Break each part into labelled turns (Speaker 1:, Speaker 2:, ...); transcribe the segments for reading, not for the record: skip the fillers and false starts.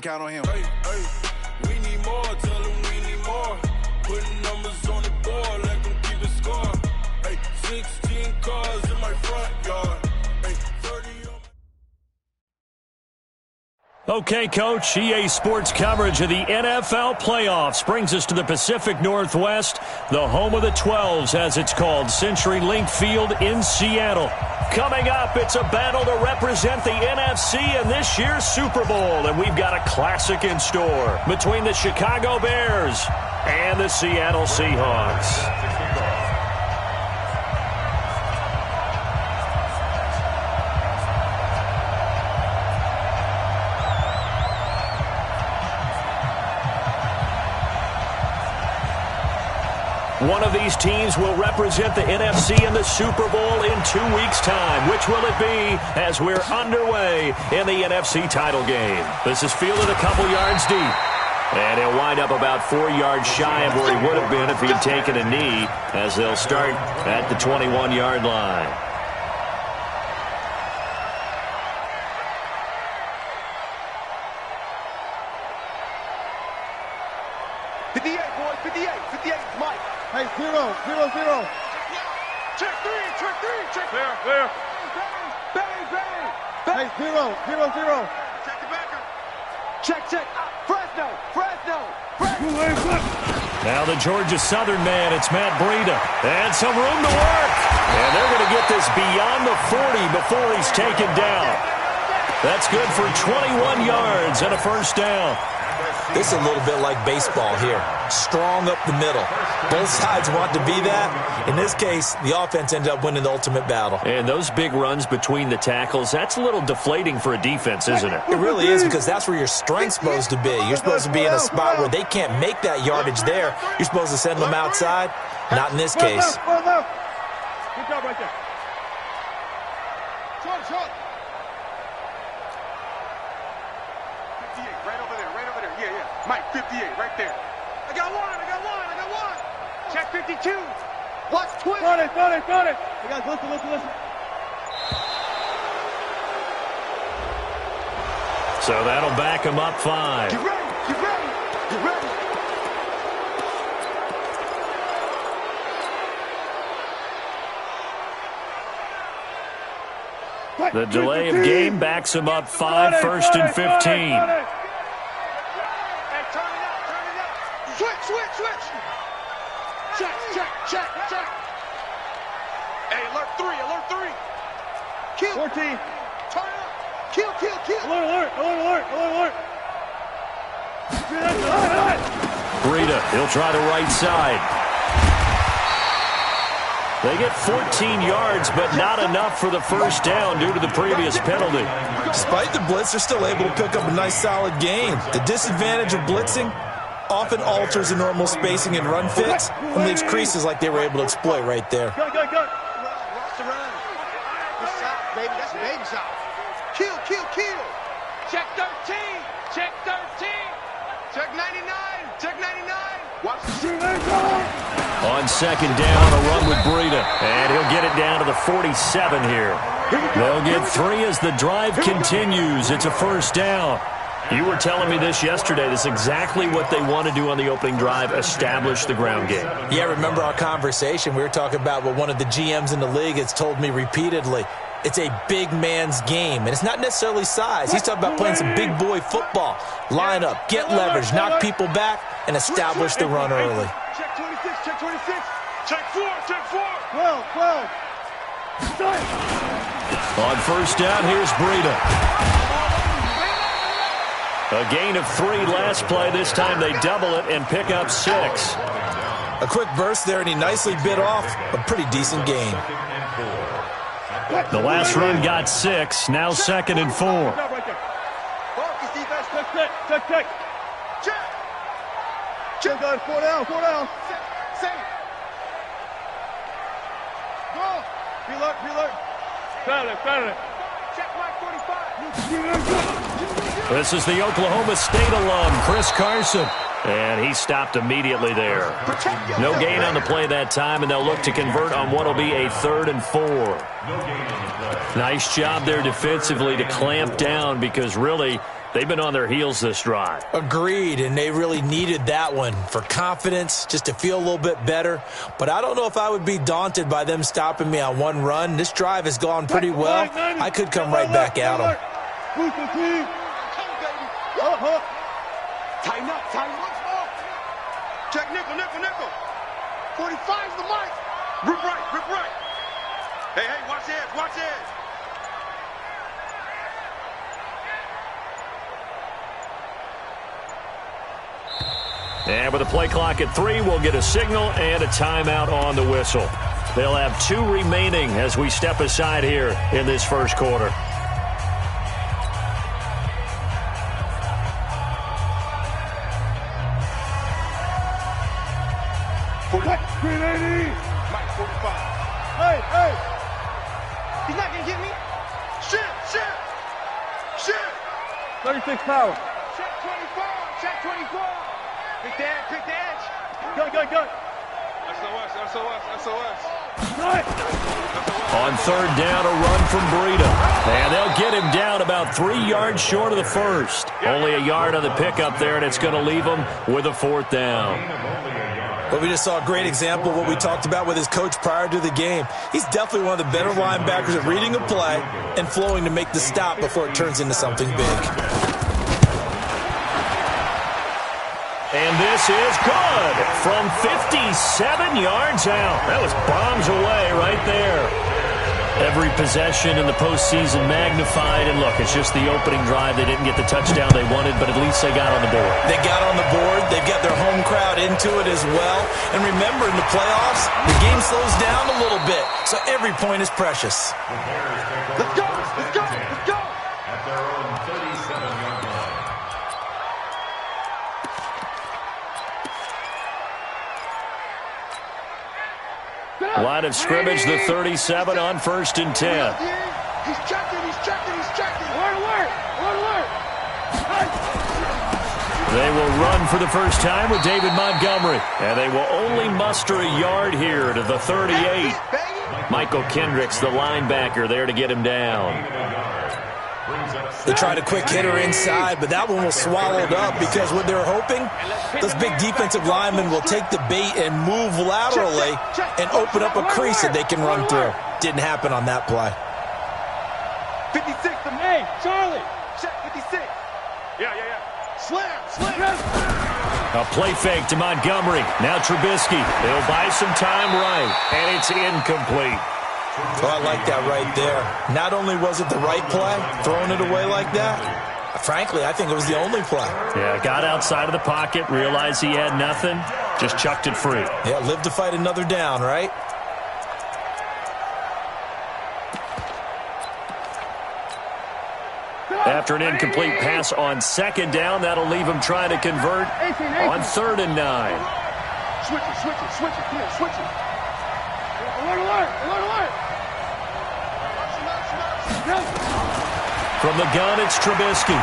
Speaker 1: count on him.
Speaker 2: Hey, we need more. Tell them we need more. Putting numbers on the board, let them keep it score. Hey, 16 cars in my front yard. Hey, 30 on my...
Speaker 3: Okay, Coach, EA Sports coverage of the NFL playoffs brings us to the Pacific Northwest, the home of the 12s, as it's called, CenturyLink Field in Seattle. Coming up, it's a battle to represent the NFC in this year's Super Bowl, and we've got a classic in store between the Chicago Bears and the Seattle Seahawks. One of these teams will represent the NFC in the Super Bowl in 2 weeks' time. Which will it be as we're underway in the NFC title game? This is fielded a couple yards deep. And he'll wind up about 4 yards shy of where he would have been if he'd taken a knee, as they'll start at the 21-yard line.
Speaker 4: Hey, 0, 0, 0. Check three, check. There. Bang. Hey, 0, 0, 0. Check the backer. Check. Fresno.
Speaker 3: Now the Georgia Southern man, it's Matt Breida. And some room to work. And they're going to get this beyond the 40 before he's taken down. That's good for 21 yards and a first down.
Speaker 5: This is a little bit like baseball here. Strong up the middle. Both sides want to be that. In this case, the offense ended up winning the ultimate battle.
Speaker 3: And those big runs between the tackles, that's a little deflating for a defense, isn't it?
Speaker 5: It really is, because that's where your strength's supposed to be. You're supposed to be in a spot where they can't make that yardage there. You're supposed to send them outside. Not in this case.
Speaker 4: Good job right there. Short. 58, right over there. Yeah. Mike, 58, right there. I got one. Check 52. Watch 20. Got it. You guys, listen.
Speaker 3: So that'll back him up 5.
Speaker 4: Get ready.
Speaker 3: The delay of game backs him up 5, first and 15.
Speaker 4: Hey, turn it up. Switch. Check. Hey, alert 3. Kill. 14. Turn it up. Kill. Alert.
Speaker 3: Breida, he'll try the right side. They get 14 yards, but not enough for the first down due to the previous penalty.
Speaker 5: Despite the blitz, they're still able to pick up a nice solid gain. The disadvantage of blitzing often alters the normal spacing and run fits and leaves creases like they were able to exploit right there.
Speaker 4: Go. Run. Good shot, baby. That's a baby shot. Kill. Check 13. Check 99. Watch the
Speaker 3: On second down, a run with Breida. And he'll get it down to the 47 here. They'll get 3 as the drive continues. It's a first down. You were telling me this yesterday. This is exactly what they want to do on the opening drive, establish the ground game.
Speaker 5: Yeah, remember our conversation? We were talking about what one of the GMs in the league has told me repeatedly. It's a big man's game, and it's not necessarily size. He's talking about playing some big boy football. Line up, get leverage, knock people back, and establish the run early.
Speaker 4: Check 26. Check 4. 12.
Speaker 3: On first down, here's Breida. A gain of 3 last play. This time they double it and pick up 6.
Speaker 5: A quick burst there, and he nicely bit off a pretty decent gain.
Speaker 3: The last run got 6. Now second and 4.
Speaker 4: Check. 4 down. Save. Go. Be alert. Found it. Check Mike 45.
Speaker 3: This is the Oklahoma State alum, Chris Carson. And he stopped immediately there. No gain on the play that time, and they'll look to convert on what will be a 3rd and 4. Nice job there defensively to clamp down, because really They've been on their heels this drive.
Speaker 5: Agreed, and they really needed that one for confidence, just to feel a little bit better. But I don't know if I would be daunted by them stopping me on one run. This drive has gone pretty well. I could come right back at them.
Speaker 4: Tighten up, tighten up. Check nickel, nickel, nickel. 45's the mic. Rip right, rip right. Hey, watch the edge, watch the edge.
Speaker 3: And with the play clock at 3, we'll get a signal and a timeout on the whistle. They'll have 2 remaining as we step aside here in this first quarter.
Speaker 4: Mike, 45. Hey. He's not going to get me. Shit. 36 power. Check 24. Pick the edge. Go. SOS.
Speaker 3: On third down, a run from Breida. And they'll get him down about 3 yards short of the first. Only a yard on the pickup there, and it's going to leave him with a 4th down.
Speaker 5: But we just saw a great example of what we talked about with his coach prior to the game. He's definitely one of the better linebackers at reading a play and flowing to make the stop before it turns into something big.
Speaker 3: And this is good from 57 yards out. That was bombs away right there. Every possession in the postseason magnified. And look, it's just the opening drive. They didn't get the touchdown they wanted, but at least they got on the board.
Speaker 5: They got on the board. They've got their home crowd into it as well. And remember, in the playoffs, the game slows down a little bit. So every point is precious.
Speaker 4: Let's go.
Speaker 2: At their own 37-yard line.
Speaker 3: Line of scrimmage, the 37 on 1st and 10.
Speaker 4: He's checking. Alert.
Speaker 3: They will run for the first time with David Montgomery. And they will only muster a yard here to the 38. Michael Kendricks, the linebacker, there to get him down.
Speaker 5: They tried a quick hitter inside, but that one was swallowed up because what they're hoping, those big defensive linemen will take the bait and move laterally and open up a crease that they can run through. Didn't happen on that play.
Speaker 4: 56 to me, Charlie. Check 56. Yeah. Slam.
Speaker 3: A play fake to Montgomery. Now Trubisky. They'll buy some time right, and it's incomplete.
Speaker 5: Well, I like that right there. Not only was it the right play, throwing it away like that, frankly, I think it was the only play.
Speaker 3: Yeah, got outside of the pocket, realized he had nothing, just chucked it free.
Speaker 5: Yeah, live to fight another down, right?
Speaker 3: After an incomplete pass on 2nd down, that'll leave him trying to convert on 3rd and 9.
Speaker 4: Switch it. Come here, switch it. Alert.
Speaker 3: From the gun, it's Trubisky.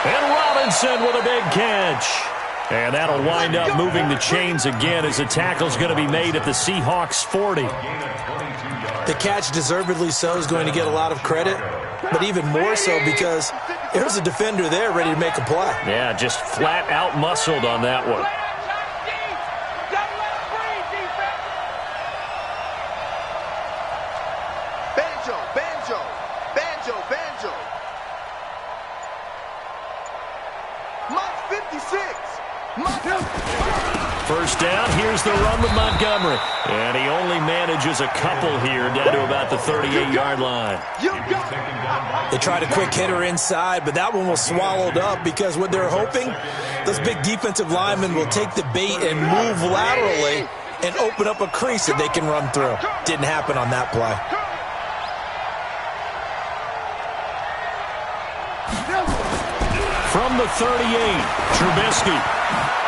Speaker 3: And Robinson with a big catch. And that'll wind up moving the chains again as the tackle's going to be made at the Seahawks 40.
Speaker 5: The catch, deservedly so, is going to get a lot of credit, but even more so because there's a defender there ready to make a play.
Speaker 3: Yeah, just flat out muscled on that one.
Speaker 4: Banjo. Mike 56.
Speaker 3: First down, here's the run with Montgomery. And he only manages a couple here down to about the 38-yard line.
Speaker 5: They tried a quick hitter inside, but that one was swallowed up because what they're hoping, those big defensive linemen will take the bait and move laterally and open up a crease that they can run through. Didn't happen on that play.
Speaker 3: From the 38, Trubisky.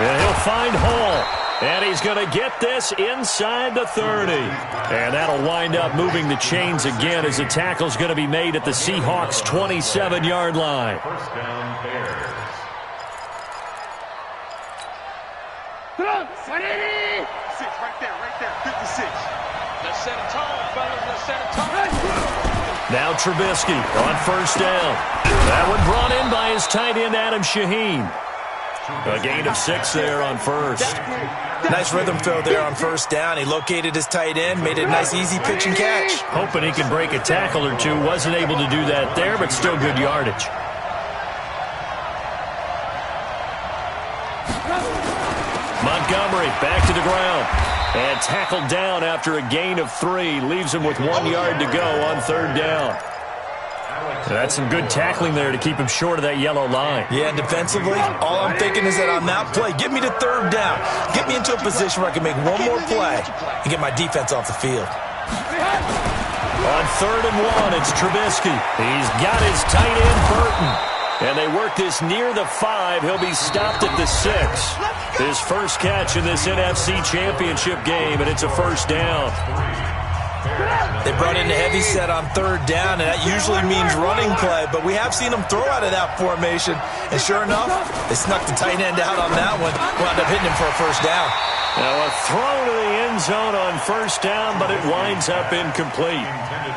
Speaker 3: And he'll find Hall. And he's going to get this inside the 30. And that'll wind up moving the chains again as the tackle's going to be made at the Seahawks' 27-yard line.
Speaker 2: First down, Bears.
Speaker 4: Right there, 56.
Speaker 1: Let's set a tone, fellas. Let's set a tone.
Speaker 3: Now Trubisky on first down. That one brought in by his tight end, Adam Shaheen. A gain of 6 there on first.
Speaker 5: Nice rhythm throw there on first down. He located his tight end, made it a nice easy pitch and catch.
Speaker 3: Hoping he could break a tackle or two. Wasn't able to do that there, but still good yardage. Montgomery back to the ground. And tackled down after a gain of 3. Leaves him with 1 yard to go on third down. That's some good tackling there to keep him short of that yellow line.
Speaker 5: Yeah, defensively, all I'm thinking is that on that play, get me to third down. Get me into a position where I can make one more play and get my defense off the field.
Speaker 3: On 3rd and 1, it's Trubisky. He's got his tight end, Burton. And they work this near the 5. He'll be stopped at the 6. His first catch in this NFC Championship game, and it's a first down.
Speaker 5: They brought in the heavy set on third down, and that usually means running play, but we have seen them throw out of that formation. And sure enough, they snuck the tight end out on that one. Wound up hitting him for a first down.
Speaker 3: Now a throw to the end zone on first down, but it winds up incomplete.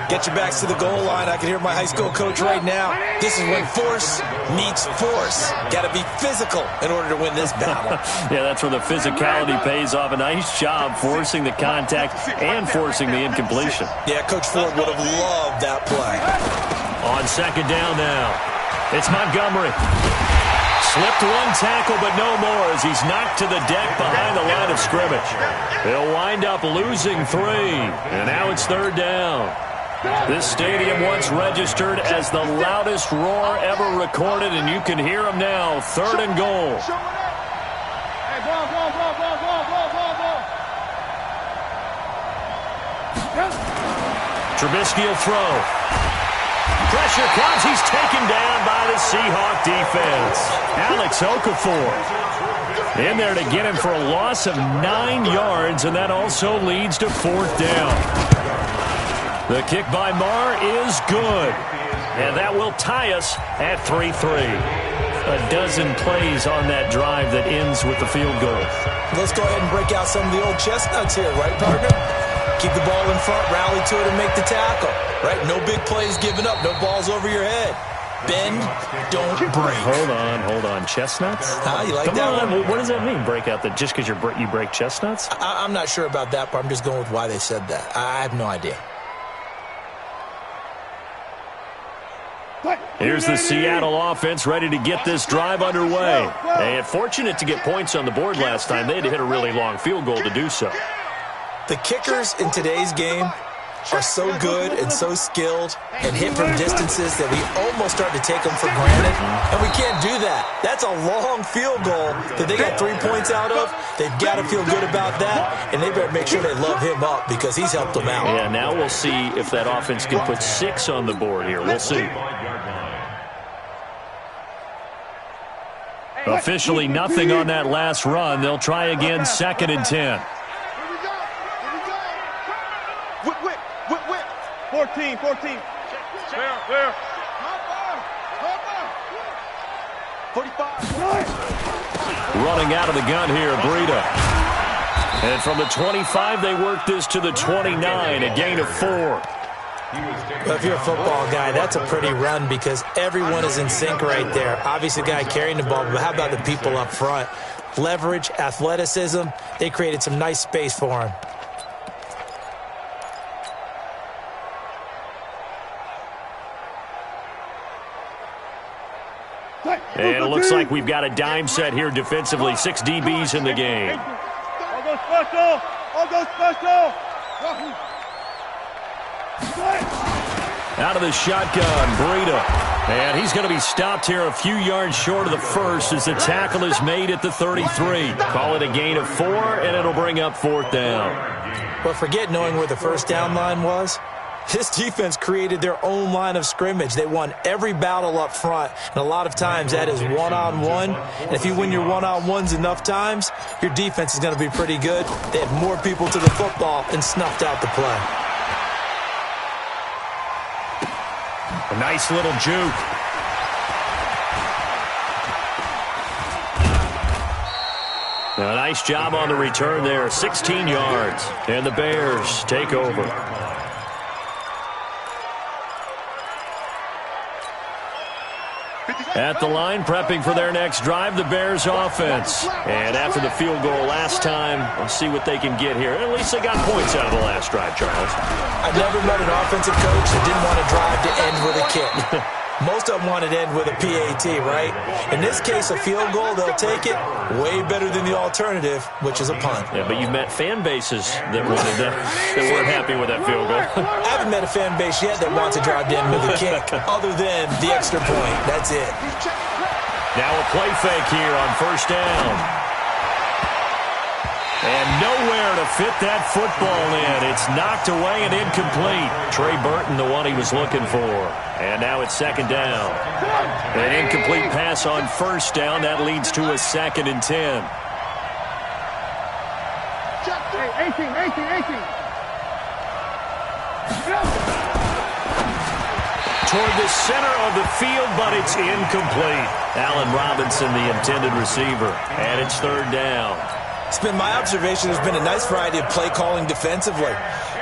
Speaker 5: Get your backs to the goal line. I can hear my high school coach right now. This is when force meets force. Got to be physical in order to win this battle.
Speaker 3: Yeah, that's where the physicality pays off. A nice job forcing the contact and forcing the incompletion.
Speaker 5: Yeah, Coach Ford would have loved that play.
Speaker 3: On second down now, it's Montgomery. Slipped 1 tackle, but no more as he's knocked to the deck behind the line of scrimmage. He'll wind up losing 3, and now it's third down. This stadium once registered as the loudest roar ever recorded, and you can hear him now. 3rd and goal. Trubisky will throw. Pressure comes. He's taken down by the Seahawk defense. Alex Okafor in there to get him for a loss of 9 yards, and that also leads to 4th down. The kick by Marr is good, and that will tie us at 3-3. A dozen plays on that drive that ends with the field goal.
Speaker 5: Let's go ahead and break out some of the old chestnuts here, right, partner? Keep the ball in front, rally to it, and make the tackle. Right? No big plays given up, no balls over your head. Bend, don't break.
Speaker 3: Hold on. Chestnuts?
Speaker 5: You like
Speaker 3: Come
Speaker 5: that
Speaker 3: on.
Speaker 5: one?
Speaker 3: What does that mean, break out the just because you break chestnuts?
Speaker 5: I'm not sure about that part. I'm just going with why they said that. I have no idea.
Speaker 3: Here's the Seattle offense ready to get this drive underway. And fortunate to get points on the board last time. They had to hit a really long field goal to do so.
Speaker 5: The kickers in today's game are so good and so skilled and hit from distances that we almost start to take them for granted. And we can't do that. That's a long field goal that they got 3 points out of. They've got to feel good about that, and they better make sure they love him up because he's helped them out.
Speaker 3: Yeah, now we'll see if that offense can put 6 on the board here. We'll see. Officially nothing on that last run. They'll try again 2nd and 10.
Speaker 4: 14. Clear. 45.
Speaker 3: Running out of the gun here, Breida. And from the 25, they work this to the 29, a gain of 4.
Speaker 5: Well, if you're a football guy, that's a pretty run because everyone is in sync right there. Obviously, the guy carrying the ball, but how about the people up front? Leverage, athleticism, they created some nice space for him.
Speaker 3: And it looks like we've got a dime set here defensively. 6 DBs in the game.
Speaker 4: All go special.
Speaker 3: Out of the shotgun, Breida. And he's going to be stopped here a few yards short of the first as the tackle is made at the 33. Call it a gain of 4, and it'll bring up 4th down.
Speaker 5: But forget knowing where the first down line was. This defense created their own line of scrimmage. They won every battle up front, and a lot of times that is one-on-one. And if you win your one-on-ones enough times, your defense is going to be pretty good. They had more people to the football and snuffed out the play.
Speaker 3: A nice little juke. A nice job on the return there. 16 yards, and the Bears take over. At the line, prepping for their next drive, the Bears offense. And after the field goal last time, we'll see what they can get here. At least they got points out of the last drive, Charles.
Speaker 5: I've never met an offensive coach that didn't want to drive to end with a kick. Most of them want it to end with a PAT, right? In this case, a field goal, they'll take it. Way better than the alternative, which is a punt.
Speaker 3: Yeah, but you've met fan bases that wanted that weren't happy with that field goal.
Speaker 5: I haven't met a fan base yet that wants to drive to end with a kick, other than the extra point. That's it.
Speaker 3: Now a play fake here on first down. And nowhere to fit that football in. It's knocked away and incomplete. Trey Burton, the one he was looking for. And now it's second down. An incomplete pass on first down. That leads to a 2nd and 10.
Speaker 4: 18.
Speaker 3: Toward the center of the field, but it's incomplete. Allen Robinson, the intended receiver. And it's third down.
Speaker 5: It's been my observation there's been a nice variety of play calling defensively.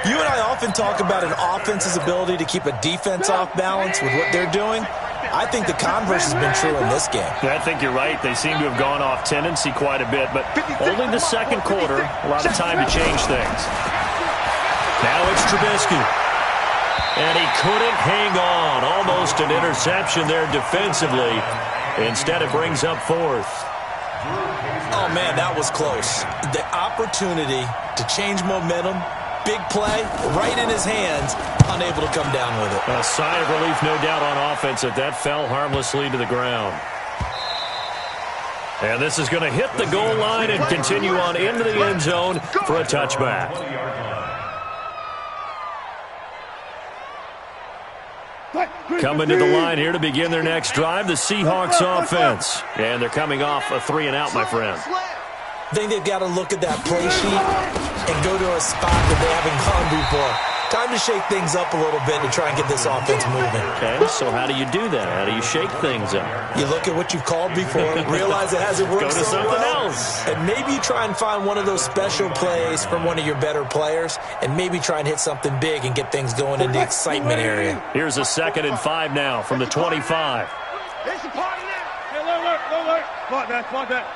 Speaker 5: You and I often talk about an offense's ability to keep a defense off balance with what they're doing. I think the converse has been true in this game.
Speaker 3: Yeah, I think you're right. They seem to have gone off tendency quite a bit, but only the second quarter, a lot of time to change things. Now it's Trubisky. And he couldn't hang on. Almost an interception there defensively. Instead, it brings up fourth.
Speaker 5: Oh, man, that was close. The opportunity to change momentum, big play, right in his hands, unable to come down with it.
Speaker 3: A sigh of relief, no doubt, on offense that fell harmlessly to the ground. And this is going to hit the goal line and continue on into the end zone for a touchback. Coming to the line here to begin their next drive, the Seahawks offense. And they're coming off a 3-and-out, my friend.
Speaker 5: I think they've got to look at that play sheet and go to a spot that they haven't gone before. Time to shake things up a little bit to try and get this offense moving.
Speaker 3: Okay, so how do you do that? How do you shake things up?
Speaker 5: You look at what you've called before, realize it hasn't worked
Speaker 3: Go to
Speaker 5: so
Speaker 3: something
Speaker 5: well,
Speaker 3: else.
Speaker 5: and maybe you try and find one of those special plays from one of your better players, and maybe try and hit something big and get things going in the excitement area.
Speaker 3: Here's a 2nd and 5 now from the 25.
Speaker 4: It's a party now. Hey, look. Block that.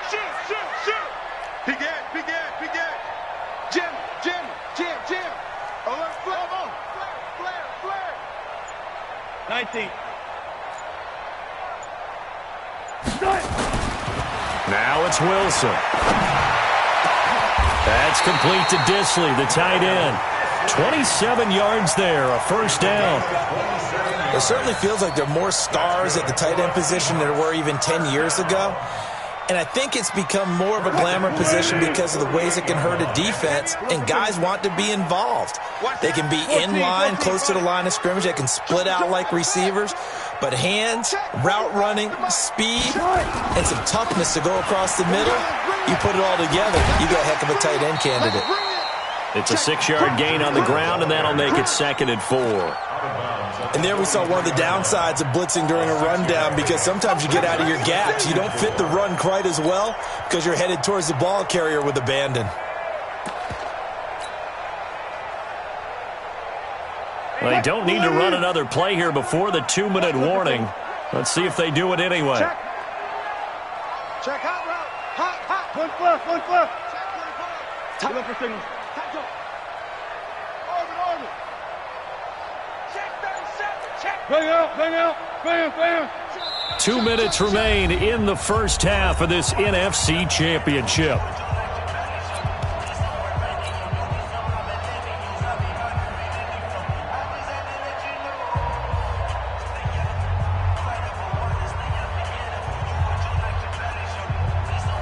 Speaker 4: Shoot. Big Ed. Jim. Alert, flare. 19.
Speaker 3: Now it's Wilson. That's complete to Disley, the tight end. 27 yards there, a first down.
Speaker 5: It certainly feels like there are more stars at the tight end position than there were even 10 years ago. And I think it's become more of a glamour position because of the ways it can hurt a defense, and guys want to be involved. They can be in line, close to the line of scrimmage. They can split out like receivers. But hands, route running, speed, and some toughness to go across the middle, you put it all together, you got a heck of a tight end candidate.
Speaker 3: It's a 6-yard gain on the ground, and that'll make it 2nd and 4.
Speaker 5: And there we saw one of the downsides of blitzing during a rundown, because sometimes you get out of your gaps. You don't fit the run quite as well because you're headed towards the ball carrier with abandon.
Speaker 3: Well, they don't need to run another play here before the 2-minute warning. Let's see if they do it anyway.
Speaker 4: Check hot route. Hot. One foot. Time up for signals. Orbit. Check 37. Bring out. Bam.
Speaker 3: 2 minutes remain in the first half of this NFC Championship.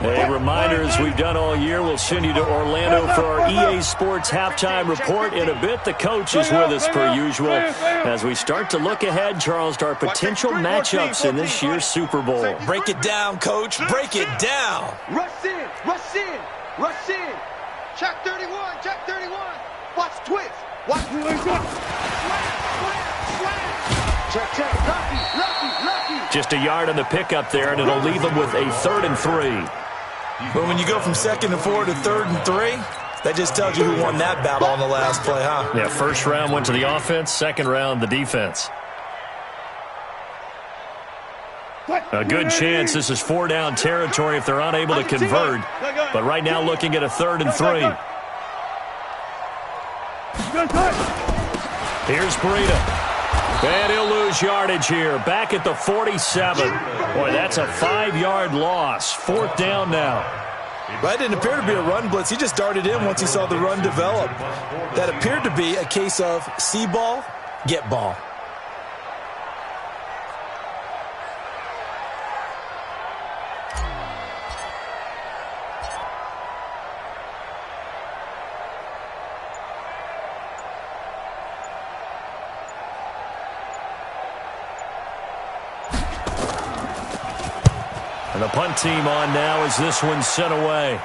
Speaker 3: A reminder, as we've done all year, we'll send you to Orlando for our EA Sports halftime report in a bit. The coach is with us per usual as we start to look ahead, Charles, to our potential matchups in this year's Super Bowl.
Speaker 5: Break it down, Coach. Break it down.
Speaker 4: Rush in. Check 31. Watch twist. Watch slam. Check. Lucky.
Speaker 3: Just a yard on the pickup there, and it'll leave them with a 3rd and 3.
Speaker 5: But when you go from 2nd and 4 to 3rd and 3, that just tells you who won that battle on the last play, huh?
Speaker 3: Yeah, first round went to the offense, second round the defense. A good chance this is 4-down territory if they're unable to convert. But right now looking at a 3rd and 3. Here's Breida. And he'll lose yardage here. Back at the 47. Boy, that's a 5-yard loss. 4th down now.
Speaker 5: That didn't appear to be a run blitz. He just darted in once he saw the run develop. That appeared to be a case of see ball, get ball.
Speaker 3: And the punt team on now as this one's sent away.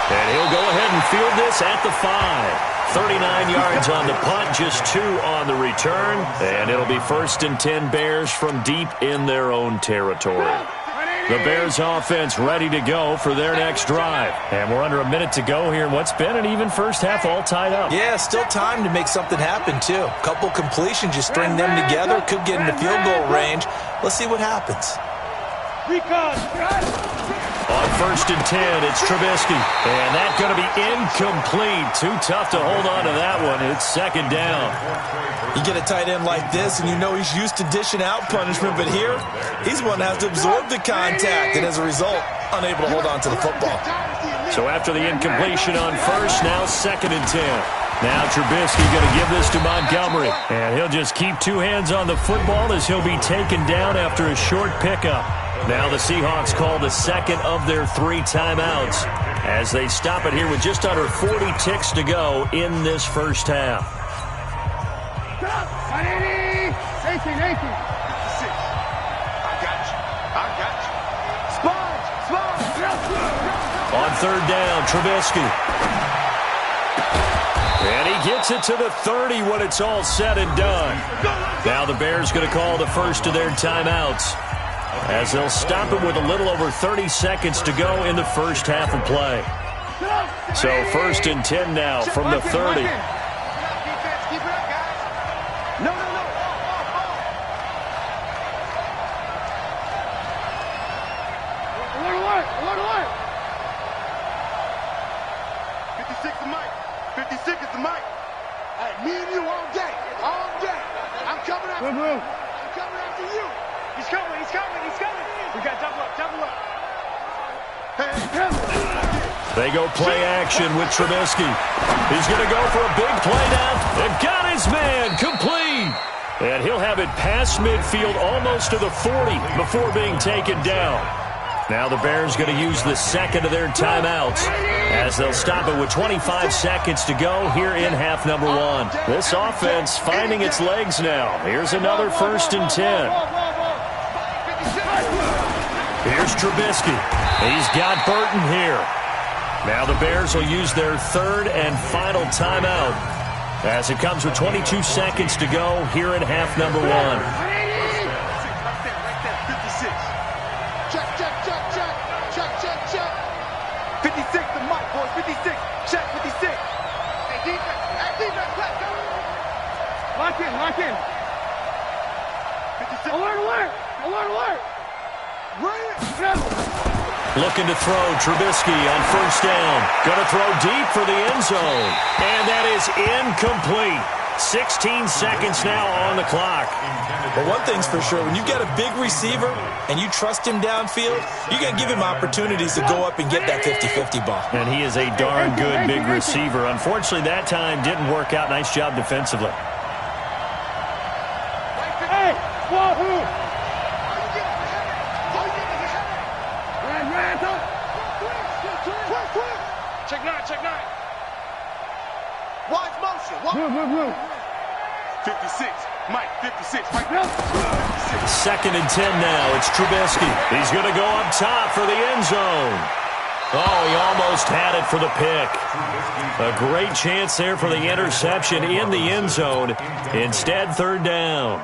Speaker 3: And he'll go ahead and field this at the 5. 39 yards on the punt, just 2 on the return. And it'll be 1st and 10 Bears from deep in their own territory. The Bears offense ready to go for their next drive. And we're under a minute to go here in what's been an even first half, all tied up.
Speaker 5: Yeah, still time to make something happen, too. A couple completions, you string them together, could get into field goal range. Let's see what happens.
Speaker 3: On 1st and 10, it's Trubisky. And that's going to be incomplete. Too tough to hold on to that one. It's 2nd down.
Speaker 5: You get a tight end like this, and you know he's used to dishing out punishment, but here, he's one that has to absorb the contact, and as a result, unable to hold on to the football.
Speaker 3: So after the incompletion on 1st, now 2nd and 10. Now Trubisky going to give this to Montgomery. And he'll just keep 2 hands on the football as he'll be taken down after a short pickup. Now the Seahawks call the 2nd of their 3 timeouts as they stop it here with just under 40 ticks to go in this first half. On 3rd down, Trubisky. And he gets it to the 30 when it's all said and done. Now the Bears going to call the first of their timeouts as they'll stop it with a little over 30 seconds to go in the first half of play. So 1st and 10 now from the 30. They go play action with Trubisky. He's going to go for a big play now. They've got his man complete. And he'll have it past midfield almost to the 40 before being taken down. Now the Bears going to use the 2nd of their timeouts as they'll stop it with 25 seconds to go here in half number 1. This offense finding its legs now. Here's another 1st and 10. Here's Trubisky. He's got Burton here. Now the Bears will use their 3rd and final timeout as it comes with 22 seconds to go here in half number 1.
Speaker 4: Check. 56, the mic, boys. 56. Check, 56. Hey, defense, let's go. Lock in. 56. Alert.
Speaker 3: Looking to throw, Trubisky on 1st down. Going to throw deep for the end zone. And that is incomplete. 16 seconds now on the clock.
Speaker 5: But one thing's for sure, when you've got a big receiver and you trust him downfield, you're going to give him opportunities to go up and get that 50-50 ball.
Speaker 3: And he is a darn good big receiver. Unfortunately, that time didn't work out. Nice job defensively.
Speaker 4: Hey, wahoo! Check nine. Wide motion. 56. Mike, 56. Right now.
Speaker 3: 2nd and 10 now. It's Trubisky. He's going to go up top for the end zone. Oh, he almost had it for the pick. A great chance there for the interception in the end zone. Instead, 3rd down.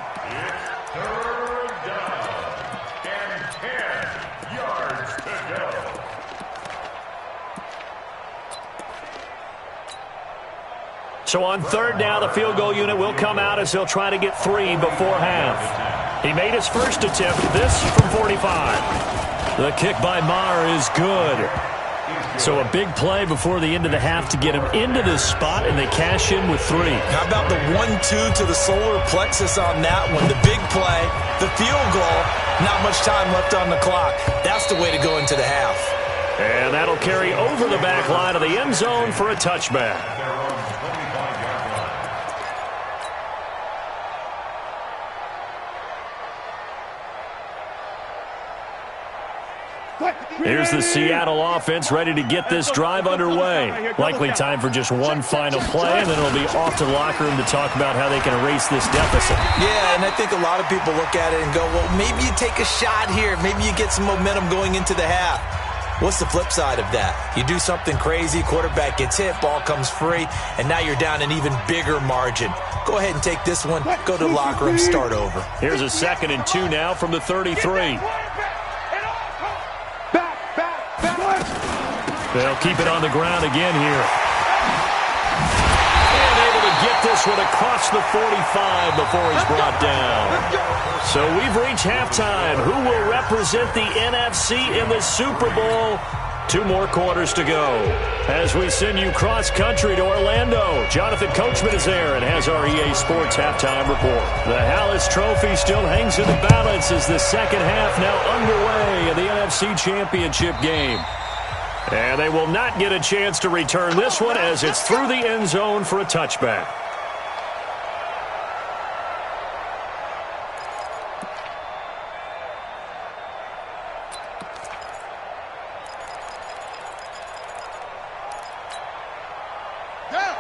Speaker 3: So on 3rd down, the field goal unit will come out as they'll try to get 3 before half. He made his first attempt, this from 45. The kick by Maher is good. So a big play before the end of the half to get him into this spot, and they cash in with 3.
Speaker 5: How about the 1-2 to the solar plexus on that one? The big play, the field goal, not much time left on the clock. That's the way to go into the half.
Speaker 3: And that'll carry over the back line of the end zone for a touchback. Here's the Seattle offense ready to get this drive underway. Likely time for just one final play, and then it'll be off to the locker room to talk about how they can erase this deficit.
Speaker 5: Yeah, and I think a lot of people look at it and go, well, maybe you take a shot here. Maybe you get some momentum going into the half. What's the flip side of that? You do something crazy, quarterback gets hit, ball comes free, and now you're down an even bigger margin. Go ahead and take this one, go to the locker room, start over.
Speaker 3: Here's a 2nd and 2 now from the 33. They'll keep it on the ground again here. And able to get this one across the 45 before he's brought down. So we've reached halftime. Who will represent the NFC in the Super Bowl? 2 more quarters to go. As we send you cross-country to Orlando, Jonathan Coachman is there and has our EA Sports halftime report. The Hallis Trophy still hangs in the balance as the second half now underway in the NFC Championship game. And they will not get a chance to return this one as it's through the end zone for a touchback.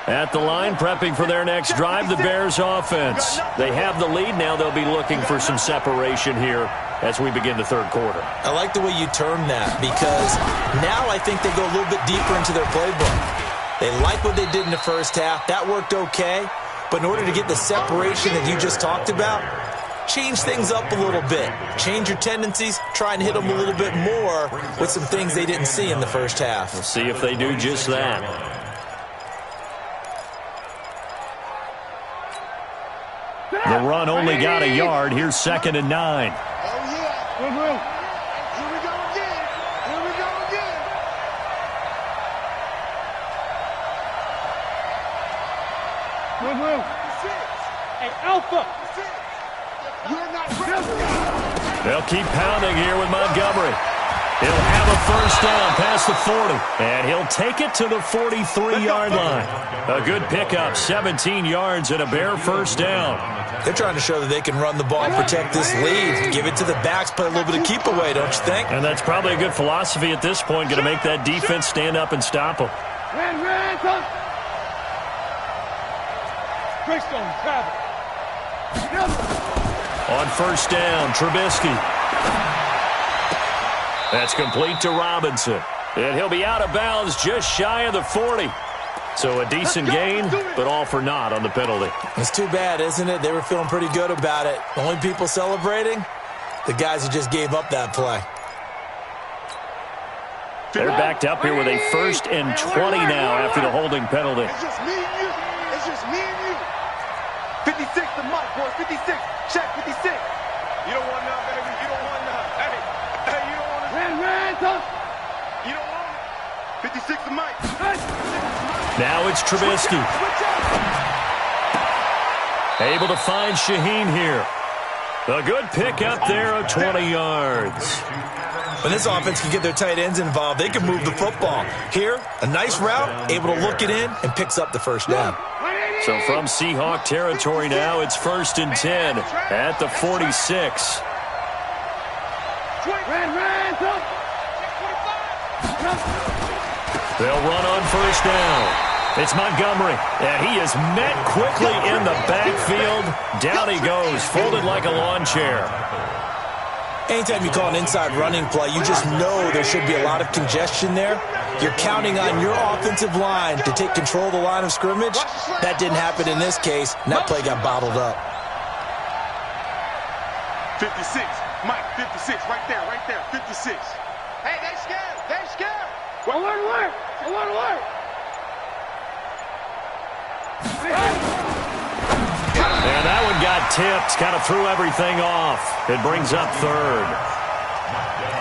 Speaker 3: At the line, prepping for their next drive, the Bears offense. They have the lead. Now they'll be looking for some separation here as we begin the third quarter.
Speaker 5: I like the way you term that, because now I think they go a little bit deeper into their playbook. They like what they did in the first half. That worked okay. But in order to get the separation that you just talked about, change things up a little bit. Change your tendencies. Try and hit them a little bit more with some things they didn't see in the first half.
Speaker 3: We'll see if they do just that. The run only got a yard. Here's 2nd and 9.
Speaker 4: Oh, yeah. Here we go again. Here we go again. Hey, Alpha. You're not ready.
Speaker 3: They'll keep pounding here with Montgomery. He'll have a first down past the 40, and he'll take it to the 43-yard line. A good pickup, 17 yards and a Bear first down.
Speaker 5: They're trying to show that they can run the ball and protect this lead. Give it to the backs, play a little bit of keep away, don't you think?
Speaker 3: And that's probably a good philosophy at this point, going to make that defense stand up and stop them. On first down, Trubisky. That's complete to Robinson. And he'll be out of bounds just shy of the 40. So a decent gain, but all for naught on the penalty.
Speaker 5: It's too bad, isn't it? They were feeling pretty good about it. The only people celebrating, the guys who just gave up that play.
Speaker 3: They're backed up here with a 1st and 20 now after the holding penalty.
Speaker 4: It's just me and you. It's just me and you. 56 to Mike, boys. 56. Check 56. You don't want none, baby. You don't want none. Hey, you don't want none. You don't want it. 56 to Mike.
Speaker 3: Now it's Trubisky. Able to find Shaheen here. A good pick up there of 20 yards.
Speaker 5: When this offense can get their tight ends involved, they can move the football. Here, a nice route, able to look it in, and picks up the first down.
Speaker 3: So from Seahawk territory now, it's 1st and 10 at the 46. They'll run on first down. It's Montgomery, and he is met quickly in the backfield. Down he goes, folded like a lawn chair.
Speaker 5: Anytime you call an inside running play, you just know there should be a lot of congestion there. You're counting on your offensive line to take control of the line of scrimmage. That didn't happen in this case, and that play got bottled up.
Speaker 4: 56. Mike, 56. Right there, 56. Hey, they scared. They scared. Alert.
Speaker 3: And that one got tipped, kind of threw everything off. It brings up third.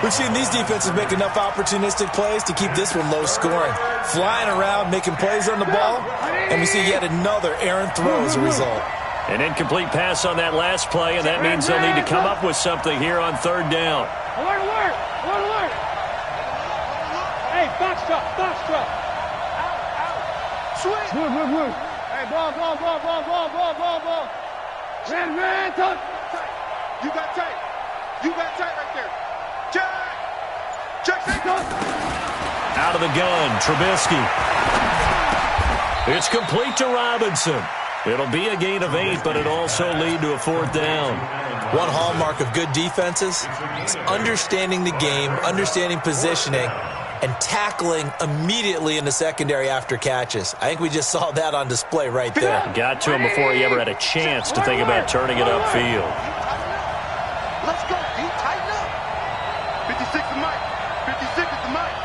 Speaker 5: We've seen these defenses make enough opportunistic plays to keep this one low scoring. Flying around, making plays on the ball, and we see yet another errant throw as a result.
Speaker 3: An incomplete pass on that last play, and that means they'll need to come up with something here on third down.
Speaker 4: Alert, alert! Alert, alert! Hey, box truck, box truck! Switch! Move. Hey, ball. Man, touch! You got tight. Right there. Check,
Speaker 3: Out of the gun, Trubisky. It's complete to Robinson. It'll be a gain of 8, but it'll also lead to a fourth down.
Speaker 5: One hallmark of good defenses is understanding the game, understanding positioning, and tackling immediately in the secondary after catches. I think we just saw that on display right there.
Speaker 3: Got to him before he ever had a chance to think about turning it upfield.
Speaker 4: Let's go, D. Tighten up. 56 is Mike. 56 is the Mike.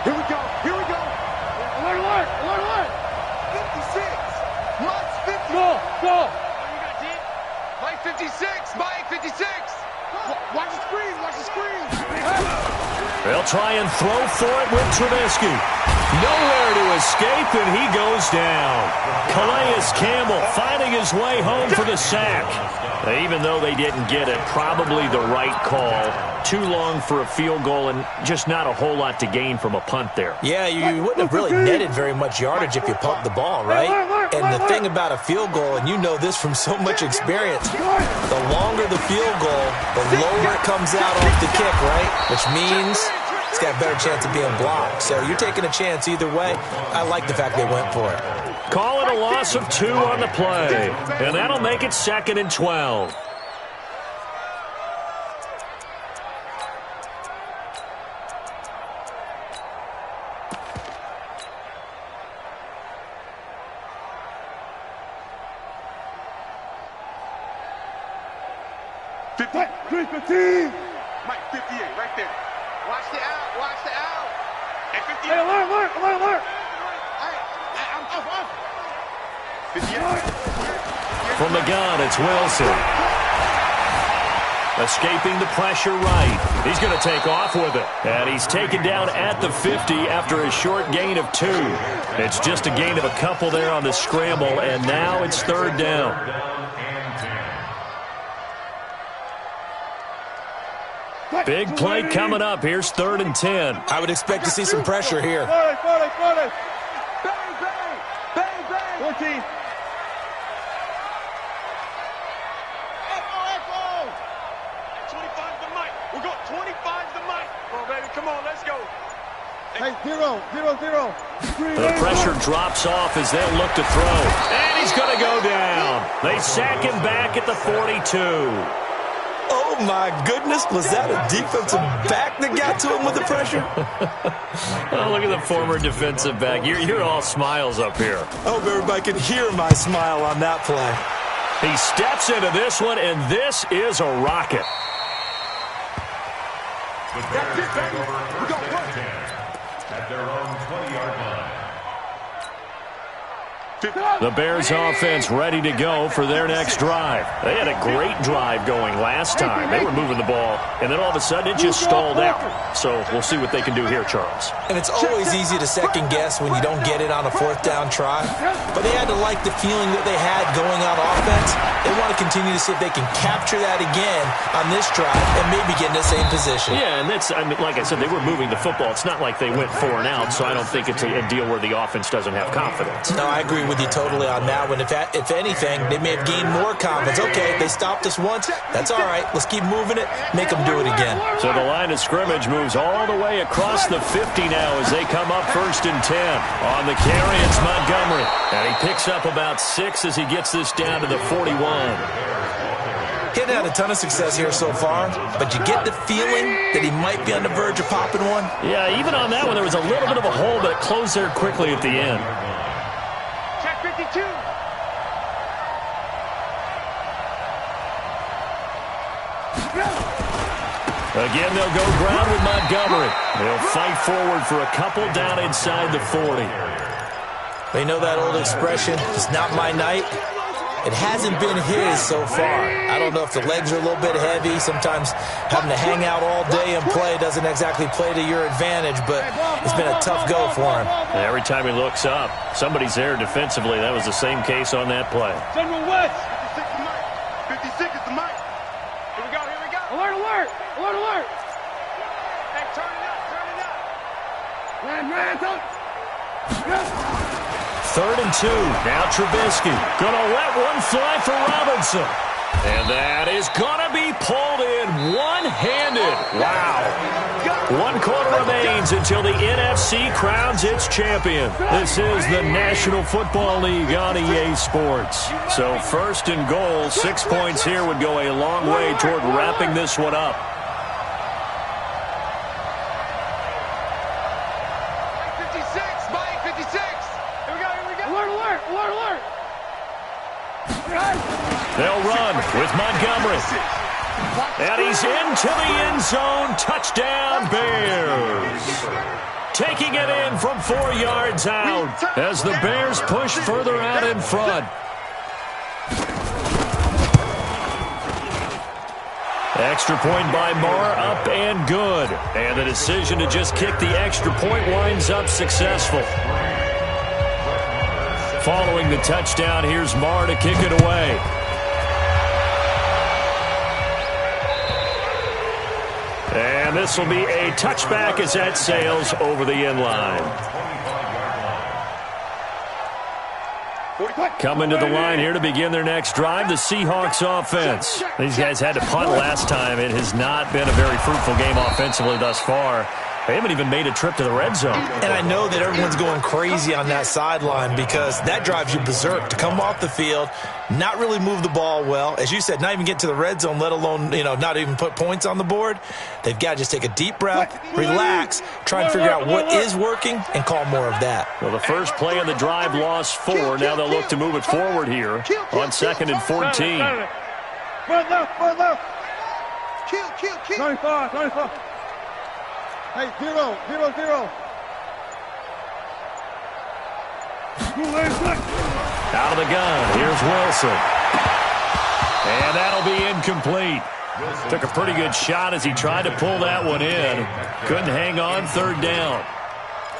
Speaker 4: Here we go. Alert. 56. Mike's 50. Go. You got D? Mike 56. Watch the screen.
Speaker 3: They'll try and throw for it with Trubisky. Nowhere to escape, and he goes down. Calais Campbell finding his way home for the sack. Even though they didn't get it, probably the right call. Too long for a field goal and just not a whole lot to gain from a punt there.
Speaker 5: Yeah, you wouldn't have really netted very much yardage if you pumped the ball, right? And the thing about a field goal, and you know this from so much experience, the longer the field goal, the lower it comes out off the kick, right? Which means it's got a better chance of being blocked. So you're taking a chance either way. I like the fact they went for it.
Speaker 3: Call it a loss of 2 on the play. And that'll make it 2nd and 12.
Speaker 4: Mike 58, right there. Watch the out. Hey, 58. Hey, alert. I'm 58.
Speaker 3: From the gun, it's Wilson. Escaping the pressure right. He's going to take off with it. And he's taken down at the 50 after a short gain of 2. It's just a gain of a couple there on the scramble, and now it's third down. Big play coming up. Here's 3rd and 10.
Speaker 5: I would expect to see some pressure here.
Speaker 4: 40. Bang. 14. Echo. 25 the mic. We're going 25 the mic. Come on, baby. Come on, let's go. Hey, 0.
Speaker 3: The pressure drops off as they'll look to throw. And he's going to go down. They sack him back at the 42.
Speaker 5: Oh, my goodness. Was that a defensive back that got to him with the pressure?
Speaker 3: Oh, look at the former defensive back. You're all smiles up here.
Speaker 5: I hope everybody can hear my smile on that play.
Speaker 3: He steps into this one, and this is a rocket.
Speaker 4: That's it, baby. We're going to work.
Speaker 2: At their own 20-yard line.
Speaker 3: The Bears offense ready to go for their next drive. They had a great drive going last time. They were moving the ball, and then all of a sudden it just stalled out. So we'll see what they can do here, Charles.
Speaker 5: And it's always easy to second guess when you don't get it on a 4th down try. But they had to like the feeling that they had going on offense. They want to continue to see if they can capture that again on this drive and maybe get in the same position.
Speaker 3: Yeah, and that's, I mean, like I said, they were moving the football. It's not like they went 4 and out, so I don't think it's a deal where the offense doesn't have confidence.
Speaker 5: No, I agree with you totally on that one. If anything, they may have gained more confidence. Okay, they stopped us once. That's all right. Let's keep moving it. Make them do it again.
Speaker 3: So the line of scrimmage moves all the way across the 50 now as they come up 1st and 10. On the carry, it's Montgomery. And he picks up about 6 as he gets this down to the 41.
Speaker 5: He hadn't had a ton of success here so far, but you get the feeling that he might be on the verge of popping one.
Speaker 3: Yeah, even on that one, there was a little bit of a hole, but it closed there quickly at the end.
Speaker 4: Check 52.
Speaker 3: Again, they'll go ground with Montgomery. They'll fight forward for a couple down inside the 40.
Speaker 5: They know that old expression, it's not my night. It hasn't been his so far. I don't know if the legs are a little bit heavy. Sometimes having to hang out all day and play doesn't exactly play to your advantage, but it's been a tough go for him.
Speaker 3: And every time he looks up, somebody's there defensively. That was the same case on that play.
Speaker 4: General West. 56 is the mic. 56 is the mic. Here we go, here we go. Alert, alert, alert, alert. Hey, turn it up, turn it up. Ryan, don't.
Speaker 3: 3rd and 2. Now Trubisky gonna let one fly for Robinson. And that is gonna be pulled in one-handed. Wow. 1 quarter remains until the NFC crowns its champion. This is the National Football League on EA Sports. So 1st and goal, 6 points here would go a long way toward wrapping this one up. They'll run with Montgomery. And he's into the end zone. Touchdown, Bears. Taking it in from 4 yards out as the Bears push further out in front. Extra point by Marr, up and good. And the decision to just kick the extra point winds up successful. Following the touchdown, here's Marr to kick it away. And this will be a touchback as that sails over the end line. Coming to the line here to begin their next drive, the Seahawks offense. These guys had to punt last time. It has not been a very fruitful game offensively thus far. They haven't even made a trip to the red zone.
Speaker 5: And I know that everyone's going crazy on that sideline because that drives you berserk to come off the field, not really move the ball well. As you said, not even get to the red zone, let alone, not even put points on the board. They've got to just take a deep breath, relax, try and figure out what is working, and call more of that.
Speaker 3: Well, the first play of the drive lost 4. Now they'll look to move it forward here on 2nd and 14.
Speaker 4: Front left. Kill. 25. Hey, 0.
Speaker 3: Out of the gun, here's Wilson. And that'll be incomplete. Took a pretty good shot as he tried to pull that one in. Couldn't hang on, 3rd down.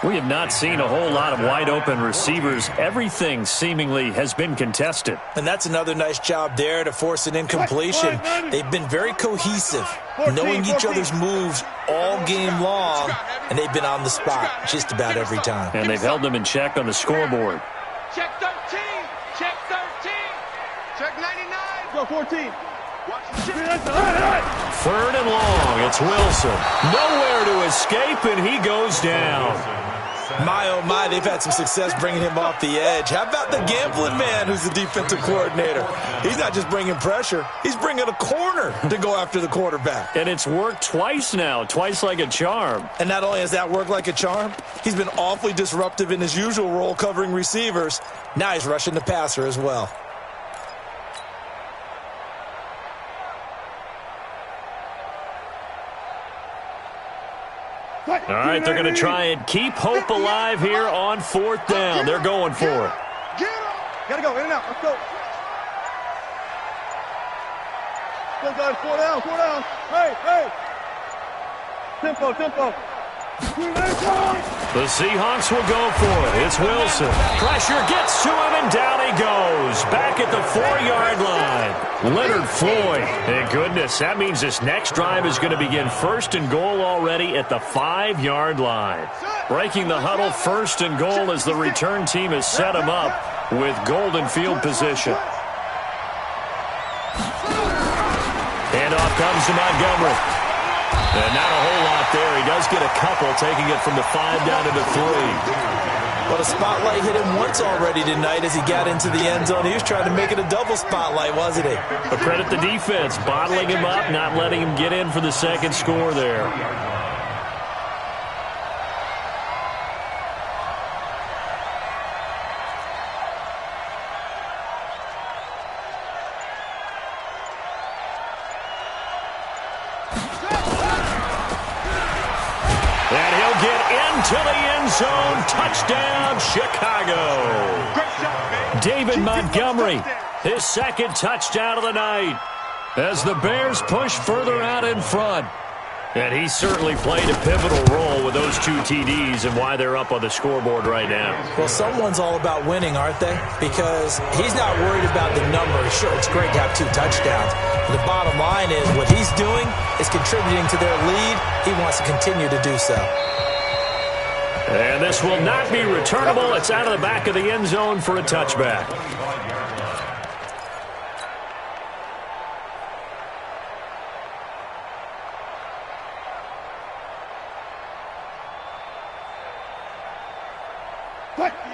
Speaker 3: We have not seen a whole lot of wide-open receivers. Everything seemingly has been contested.
Speaker 5: And that's another nice job there to force an incompletion. They've been very cohesive, knowing each other's moves all game long, and they've been on the spot just about every time.
Speaker 3: And they've held them in check on the scoreboard.
Speaker 4: Check 13. Check 99. Go 14.
Speaker 3: 3rd and long. It's Wilson. Nowhere to escape, and he goes down.
Speaker 5: My, oh my, they've had some success bringing him off the edge. How about the gambling man who's the defensive coordinator? He's not just bringing pressure. He's bringing a corner to go after the quarterback.
Speaker 3: And it's worked twice now, twice like a charm.
Speaker 5: And not only has that worked like a charm, he's been awfully disruptive in his usual role covering receivers. Now he's rushing the passer as well.
Speaker 3: All right, they're going to try and keep hope alive here on 4th down. They're going for it.
Speaker 4: Gotta go, in and out. Let's go. Go, guys. 4 down. Hey. Tempo.
Speaker 3: The Seahawks will go for it. It's Wilson. Pressure gets to him, and down he goes. Back at the 4-yard line. Leonard Floyd. Thank goodness. That means this next drive is going to begin 1st and goal already at the 5-yard line. Breaking the huddle, 1st and goal as the return team has set him up with golden field position. Handoff comes to Montgomery. And not a whole lot there. He does get a couple, taking it from the 5 down to the 3.
Speaker 5: Well, the spotlight hit him once already tonight as he got into the end zone. He was trying to make it a double spotlight, wasn't he?
Speaker 3: But credit the defense, bottling him up, not letting him get in for the second score there. To the end zone, touchdown, Chicago. David Montgomery his second touchdown of the night as the Bears push further out in front. And he certainly played a pivotal role with those 2 TDs and why they're up on the scoreboard right now.
Speaker 5: Well, someone's all about winning, aren't they? Because he's not worried about the numbers. Sure, it's great to have 2 touchdowns. But the bottom line is what he's doing is contributing to their lead. He wants to continue to do so.
Speaker 3: And this will not be returnable. It's out of the back of the end zone for a touchback.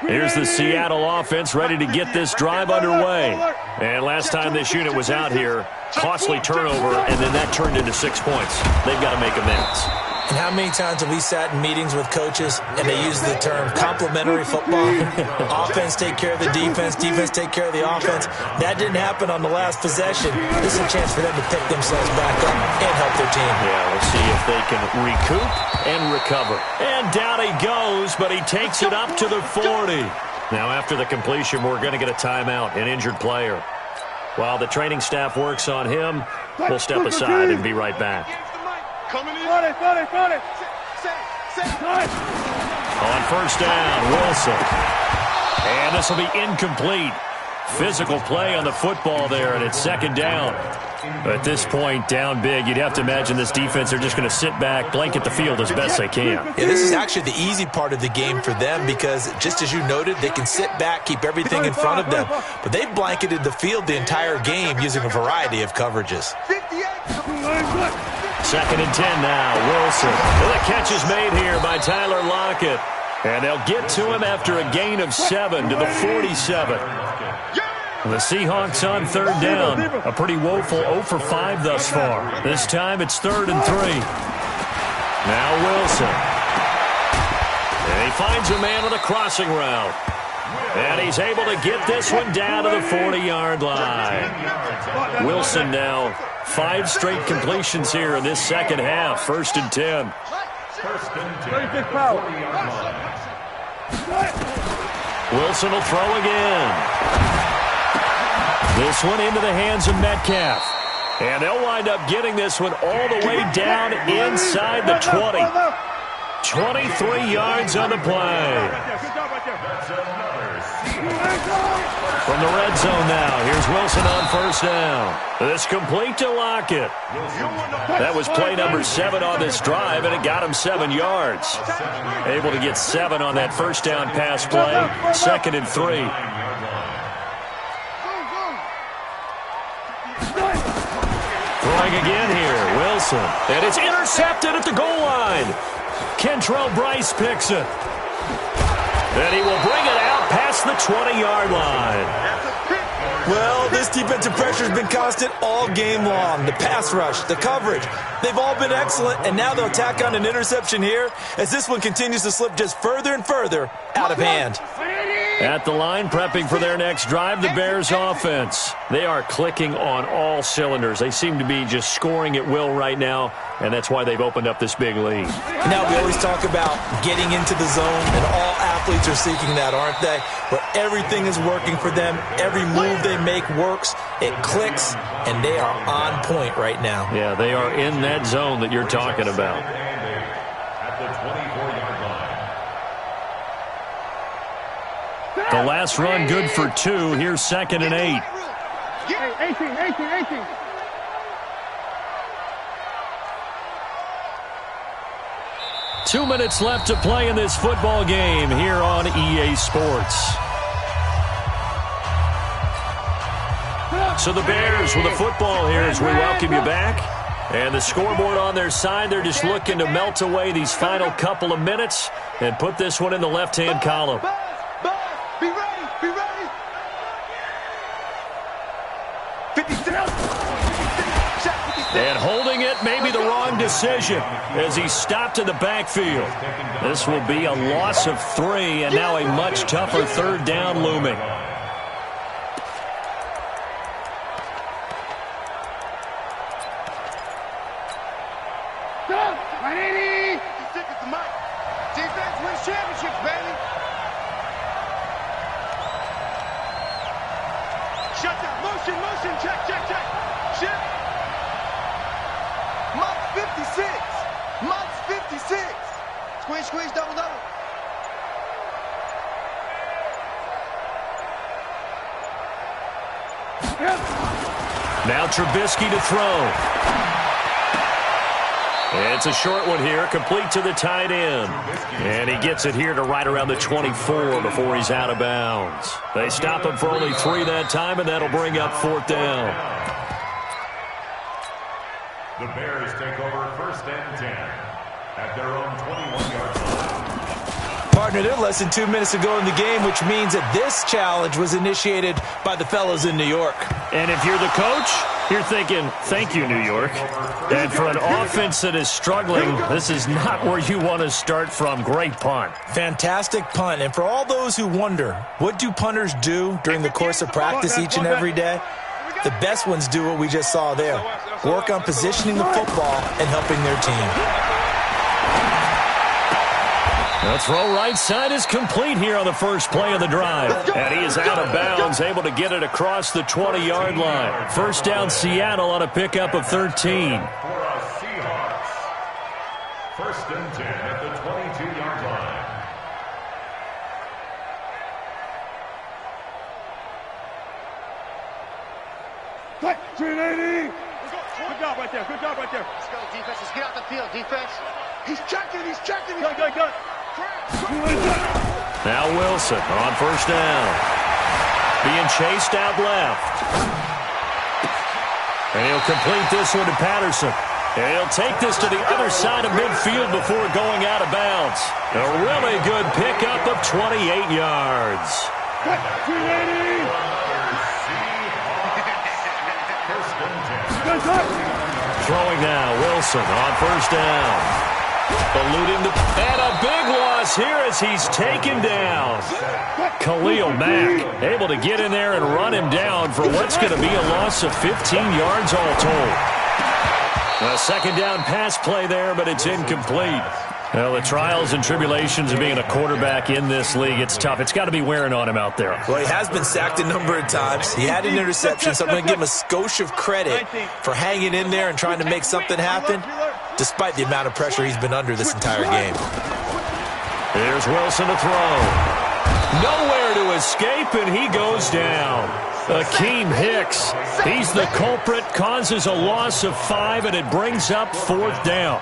Speaker 3: Here's the Seattle offense ready to get this drive underway. And last time this unit was out here, costly turnover, and then that turned into 6 points. They've got to make amends.
Speaker 5: And how many times have we sat in meetings with coaches and they use the term complementary football? Offense take care of the defense, defense take care of the offense. That didn't happen on the last possession. This is a chance for them to pick themselves back up and help their team.
Speaker 3: Yeah, we'll see if they can recoup and recover. And down he goes, but he takes it up to the 40. Now after the completion, we're going to get a timeout, an injured player. While the training staff works on him, we'll step aside and be right back.
Speaker 4: Coming in.
Speaker 2: Got it.
Speaker 3: On first down, Wilson. And this will be incomplete. Physical play on the football there, and it's second down. At this point, down big, you'd have to imagine this defense, they're just going to sit back, blanket the field as best they can.
Speaker 5: Yeah, this is actually the easy part of the game for them because, just as you noted, they can sit back, keep everything in front of them. But they've blanketed the field the entire game using a variety of coverages.
Speaker 3: 2nd and 10 now, Wilson. Well, the catch is made here by Tyler Lockett. And they'll get to him after a gain of 7 to the 47. The Seahawks on third down. A pretty woeful 0 for 5 thus far. This time it's 3rd and 3. Now Wilson. And he finds a man on the crossing route. And he's able to get this one down to the 40-yard line. Wilson now 5 straight completions here in this second half. 1st and 10. Wilson will throw again. This one into the hands of Metcalf. And they'll wind up getting this one all the way down inside the 20. 23 yards on the play. From the red zone now, here's Wilson on first down. This complete to Lockett. That was play number 7 on this drive, and it got him 7 yards. Able to get 7 on that first down pass play. 2nd and 3. Throwing again here, Wilson. And it's intercepted at the goal line. Kentrell Bryce picks it. And he will bring it out past the 20-yard line.
Speaker 5: Well, this defensive pressure has been constant all game long. The pass rush, the coverage, they've all been excellent, and now they'll tack on an interception here as this one continues to slip just further and further out of hand.
Speaker 3: At the line, prepping for their next drive, the Bears offense. They are clicking on all cylinders. They seem to be just scoring at will right now, and that's why they've opened up this big lead.
Speaker 5: Now, we always talk about getting into the zone, and all athletes are seeking that, aren't they? Where everything is working for them, every move they make works, it clicks, and they are on point right now.
Speaker 3: Yeah, they are in that zone that you're talking about. The last run good for 2. Here's 2nd and 8.
Speaker 4: 18.
Speaker 3: 2 minutes left to play in this football game here on EA Sports. So the Bears with the football here as we welcome you back. And the scoreboard on their side, they're just looking to melt away these final couple of minutes and put this one in the left-hand column.
Speaker 4: Be ready. 57.
Speaker 3: And holding it may be the wrong decision as he's stopped in the backfield. This will be a loss of 3 and now a much tougher 3rd down looming.
Speaker 4: Defense wins championships, baby. Shut down. Motion. Check. Shit.
Speaker 1: Monk's 56. Squeeze, double.
Speaker 3: Now Trubisky to throw. It's a short one here, complete to the tight end. And he gets it here to right around the 24 before he's out of bounds. They stop him for only 3 that time, and that'll bring up 4th down.
Speaker 6: The Bears take over 1st and 10 at their own 21-yard line.
Speaker 5: Partner, they're less than 2 minutes to go in the game, which means that this challenge was initiated by the fellows in New York.
Speaker 3: And if you're the coach, you're thinking, thank you, New York. And for an offense that is struggling, this is not where you want to start from. Great punt.
Speaker 5: Fantastic punt. And for all those who wonder, what do punters do during the course of practice each and every day? The best ones do what we just saw there. Work on positioning the football and helping their team.
Speaker 3: The throw right side is complete here on the first play of the drive. And he is out of bounds, able to get it across the 20-yard line. 1st down Seattle on a pickup of 13.
Speaker 6: For us Seahawks. 1st and 10 at the 22-yard line.
Speaker 4: Quick, 380. Good job right there. Let's go, defense. Let's get out the field, defense. He's checking. Good.
Speaker 3: Now Wilson on 1st down. Being chased out left. And he'll complete this one to Patterson. And he'll take this to the other side of midfield before going out of bounds. A really good pickup of 28 yards.
Speaker 4: 380.
Speaker 3: Throwing now, Wilson on 1st down. Eluding the... And a big loss here as he's taken down. Khalil Mack able to get in there and run him down for what's going to be a loss of 15 yards all told. A 2nd down pass play there, but it's incomplete. Well, the trials and tribulations of being a quarterback in this league, it's tough. It's got to be wearing on him out there.
Speaker 5: Well, he has been sacked a number of times. He had an interception, so I'm going to give him a skosh of credit for hanging in there and trying to make something happen, despite the amount of pressure he's been under this entire game.
Speaker 3: Here's Wilson to throw. Nowhere to escape, and he goes down. Akeem Hicks, he's the culprit, causes a loss of 5, and it brings up 4th down.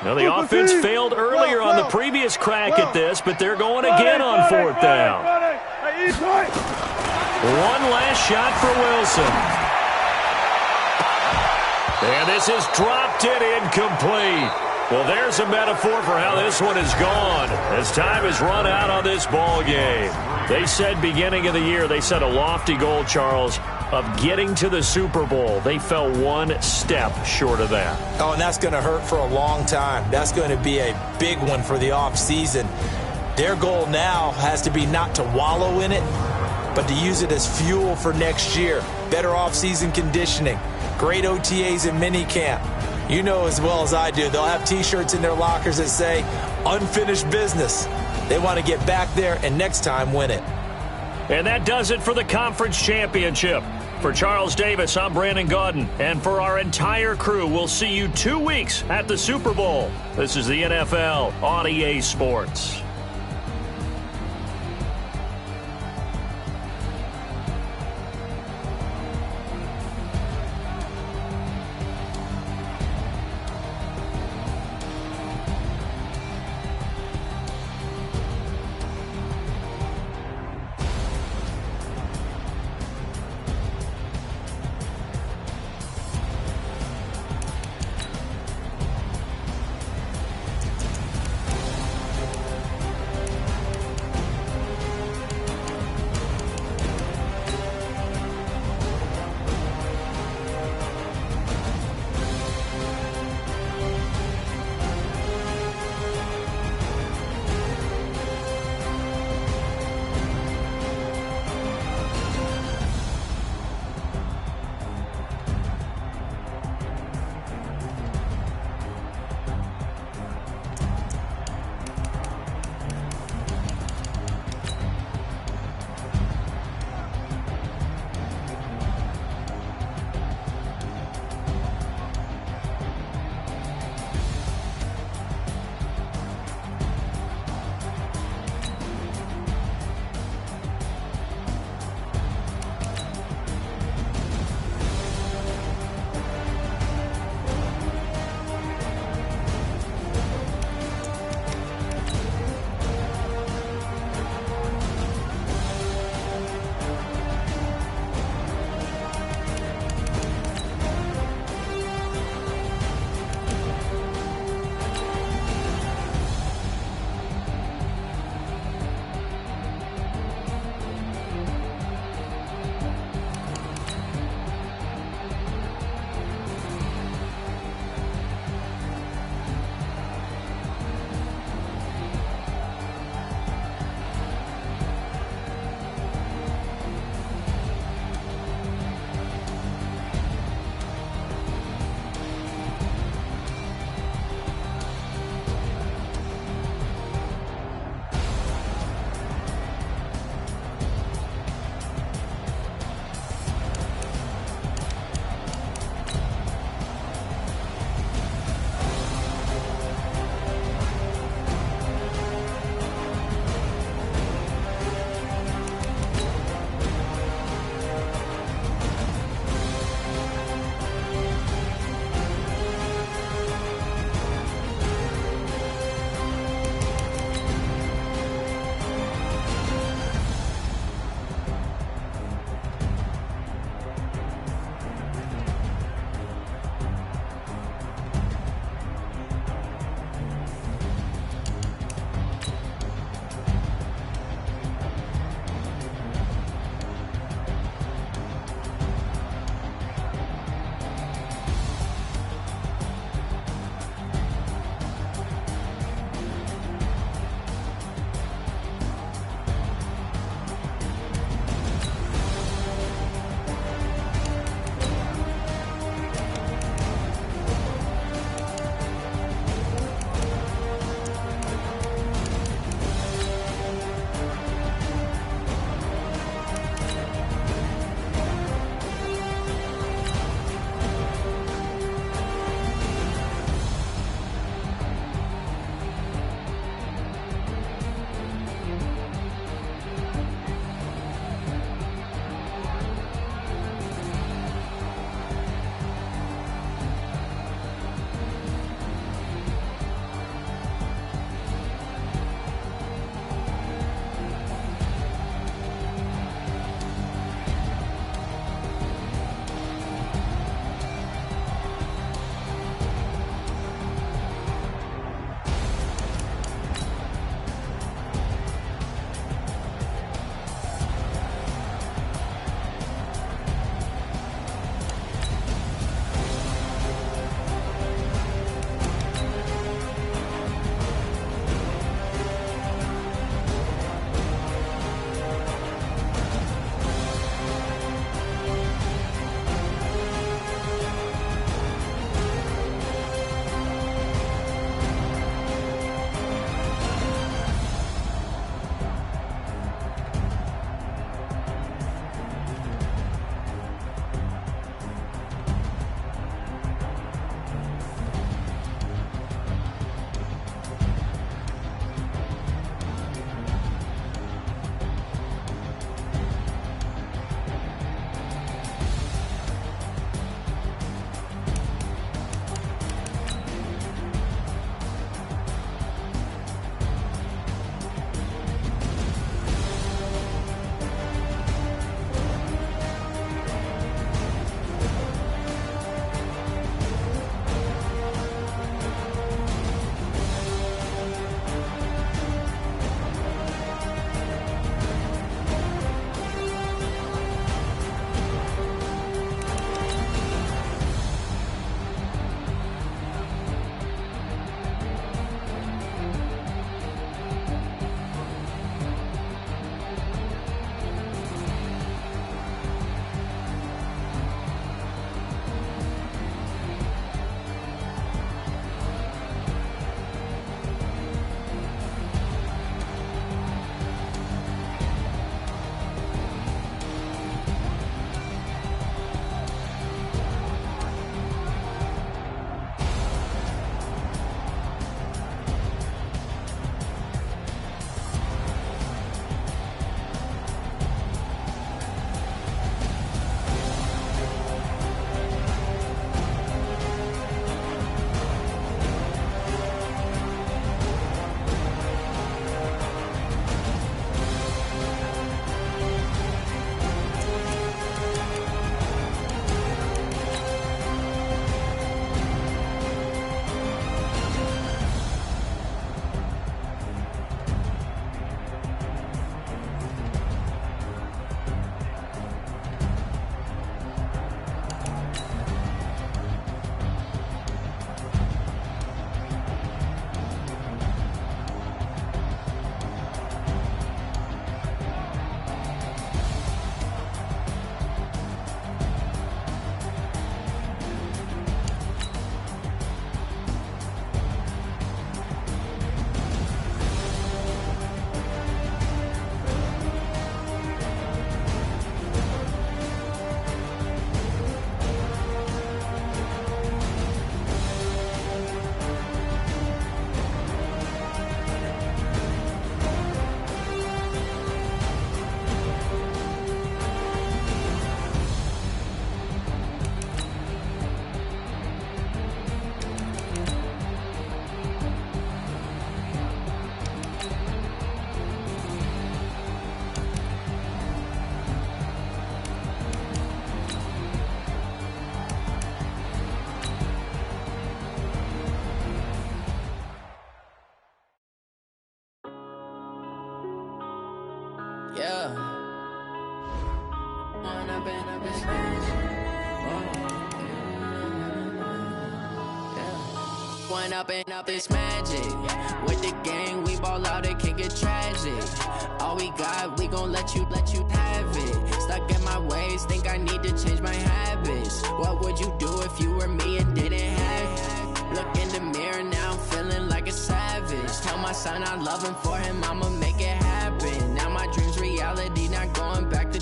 Speaker 3: Now, the offense failed earlier on the previous crack at this, but they're going again on 4th down. One last shot for Wilson. And this is dropped it incomplete. Well, there's a metaphor for how this one is gone as time has run out on this ball game. They said beginning of the year, they set a lofty goal, Charles, of getting to the Super Bowl. They fell one step short of that.
Speaker 5: Oh, and that's going to hurt for a long time. That's going to be a big one for the offseason. Their goal now has to be not to wallow in it, but to use it as fuel for next year. Better offseason conditioning, great OTAs and minicamp. You know as well as I do, they'll have T-shirts in their lockers that say, unfinished business. They want to get back there and next time win it.
Speaker 3: And that does it for the conference championship. For Charles Davis, I'm Brandon Gaudin. And for our entire crew, we'll see you 2 weeks at the Super Bowl. This is the NFL on EA Sports.
Speaker 7: One up and up, it's magic. With the gang, we ball out, it can get tragic. All we got, we gon' let you have it. Stuck in my ways, think I need to change my habits. What would you do if you were me and didn't have it? Look in the mirror now, I'm feeling like a savage. Tell my son I love him, for him I'ma make it happen. Now my dream's reality, not going back to.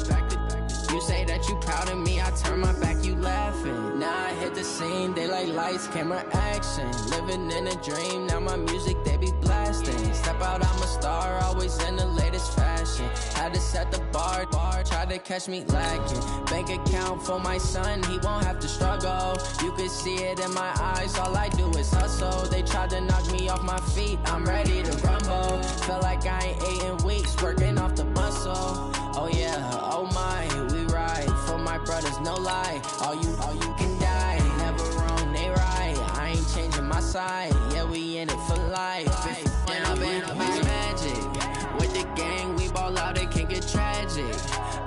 Speaker 7: You say that you proud of me, I turn my back, you laughing. Now I hit the scene, they like lights, camera, action. Living in a dream, now my music, they be blasting. Step out, I'm a star, always in the latest fashion. Had to set the bar, try to catch me lacking. Bank account for my son, he won't have to struggle. You can see it in my eyes, all I do is hustle. They tried to knock me off my feet, I'm ready to rumble. Felt like I ain't ate in weeks, working off the muscle. Oh yeah, oh my, we ride for my brothers, no lie. All you can die, never wrong, they right. I ain't changing my side, yeah, we in it for life. And up and up, it's magic. With the gang, we ball out, it can get tragic.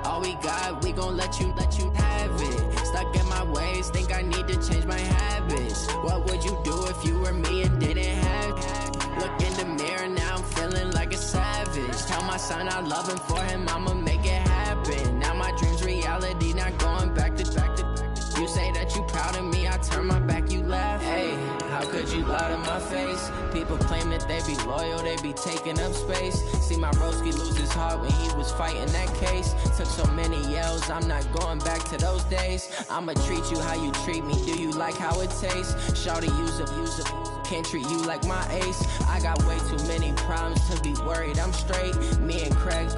Speaker 7: All we got, we gon' let you have it. Stuck in my ways, think I need to change my habits. What would you do if you were me and didn't have it? Look in the mirror, now I'm feeling like a savage. Tell my son I love him, for him I'ma make it happen. Now my dream's reality, not going back to. You say that you proud of me, I turn my back, you laugh. Hey, how could you lie to my face? People claim that they be loyal, they be taking up space. See my broski lose his heart when he was fighting that case. Took so many yells, I'm not going back to those days. I'ma treat you how you treat me, do you like how it tastes? Shawty, use up, can't treat you like my ace. I got way too many problems to be worried, I'm straight. Me and Craig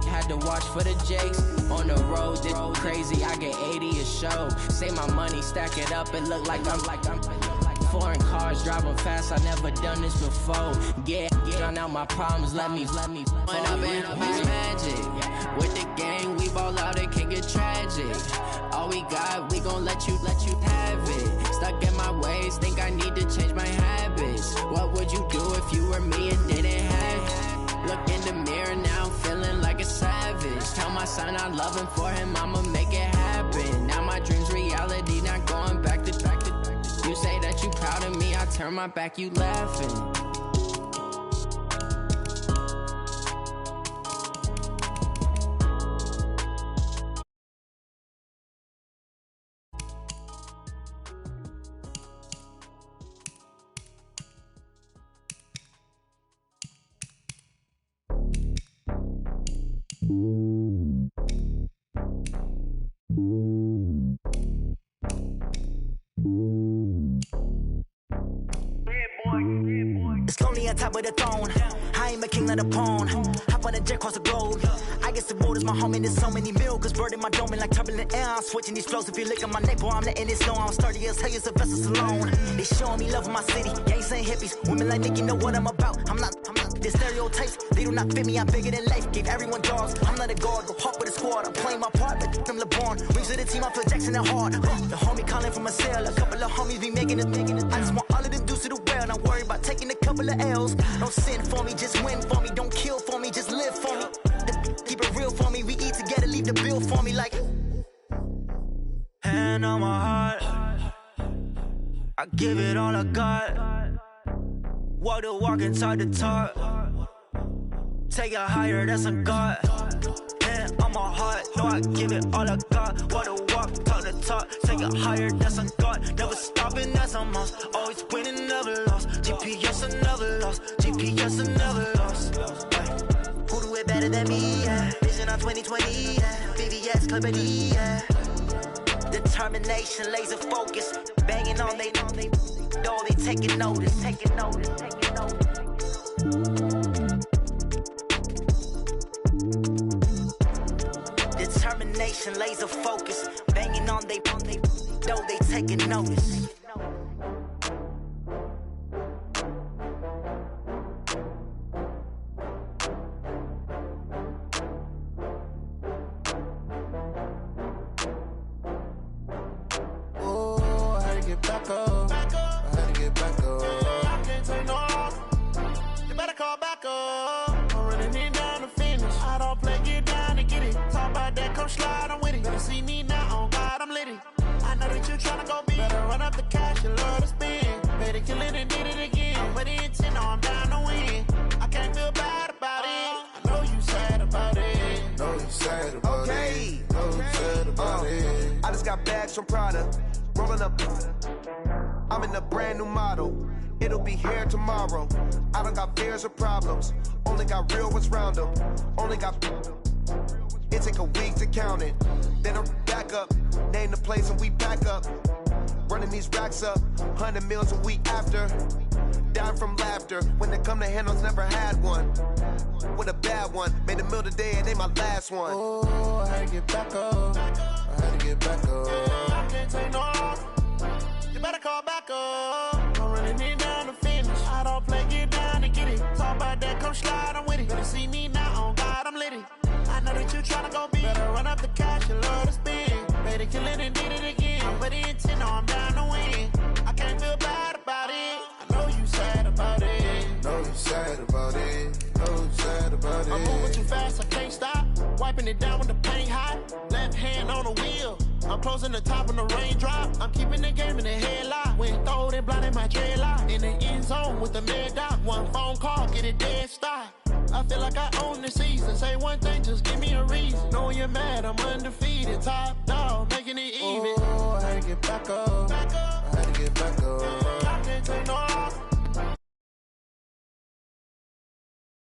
Speaker 7: had to watch for the Jakes. On the road, this crazy, I get 80 a show. Say my money, stack it up, it look like I'm foreign cars, driving fast, I never done this before. Get on out my problems, let me One up and up, it's magic. With the gang, we ball out, it can get tragic. All we got, we gon' let you have it. Stuck in my ways, think I need to change my habits. What would you do if you were me and didn't have it? Look in the mirror, now I'm feeling like a savage. Tell my son I love him, for him I'ma make it happen. Now my dream's reality, not going back to. You say that you proud of me, I turn my back, you laughing.
Speaker 8: It's lonely on top of the throne. I ain't a king of the pawn. Hop on a jet across the globe. I guess the world is my home and there's so many miracles burning my dome and like turbulent air. I'm switching these flows. If you look at my neck, boy, I'm letting it slow. I'm sturdy as hell, it's a vessel alone. They showing me love in my city. Gangs ain't hippies. Women like Nicki know what I'm about. I'm not the stereotypes. They do not fit me. I'm bigger than life. Gave everyone jaws. I'm not a guard. Go hard with the squad. I'm playing my part, but I'm LeBron. Wings of the team. I feel Jackson and hard. The homie calling from a cell. A couple of homies be making it. I just want all of them dudes to the well. Not worry about taking a couple of L's. Don't sin for me, just win for me. Don't kill for me, just live for me. Keep it real for me. We eat together, leave the bill for me like. Hand on my heart, I give it all I got. Walk the walk and talk the talk. Take it higher, that's a God. Hand on my heart, no, I give it all I got. Walk the walk, talk the talk. Take it higher, that's a God. Never stopping, that's a must. Always winning, never lost. GPS, I never lost. GPS, I never lost. Who do it better than me? Yeah. Vision on 2020. Yeah. VVS, company. Yeah. Determination, laser focus. Banging on they door, they taking notice. Determination, laser focus. Banging on they door, they taking notice.
Speaker 9: Back up. I had to get back up. I can't take no loss. You better call back up. I'm running it down to finish. I don't play, get down to get it. Talk about that, come slide, I'm with it. Better see me now, on God, I'm lit it. I know that you tryna go big. Better run up the cash, you love to spend. Better kill it and put in 10, no, I'm down to win. I can't feel bad about it. I know you sad about it.
Speaker 10: Know you sad about it. Know you sad about it.
Speaker 1: I just got bags from Prada, rolling up. I'm in a brand new model. It'll be here tomorrow. I don't got fears or problems. Only got real ones round them. Only got. It take a week to count it. Then I'm back up. Name the place and we pack up. Running these racks up. 100 meals a week after. Down from laughter. When they come to handles, never had one. With a bad one. Made a meal today and ain't my last one.
Speaker 10: Oh, I had to get back up. I had to get back up.
Speaker 9: I can't take no off. You better call back up. I'm running it down to finish. I don't play, get down and get it. Talk about that, come slide, I'm with it. Better see me now, on God, I'm litty. I know that you tryna go big. Better run up the cash, you love to spend. Better kill it and did it again. I put in 10, no, I'm down to win. I can't feel bad about it. I know you sad about it.
Speaker 10: Know you sad about it. Know you sad about it.
Speaker 9: I'm moving too fast, I can't stop. Wiping it down with the paint hot. Left hand on the wheel. I'm closing the top when the raindrop. I'm keeping the game in the headlock. When throwed and blinded my dreadlock. In the end zone with the mad dot. One phone call, get it dead stop. I feel like I own the season. Say one thing, just give me a reason. Knowing you're mad, I'm undefeated. Talk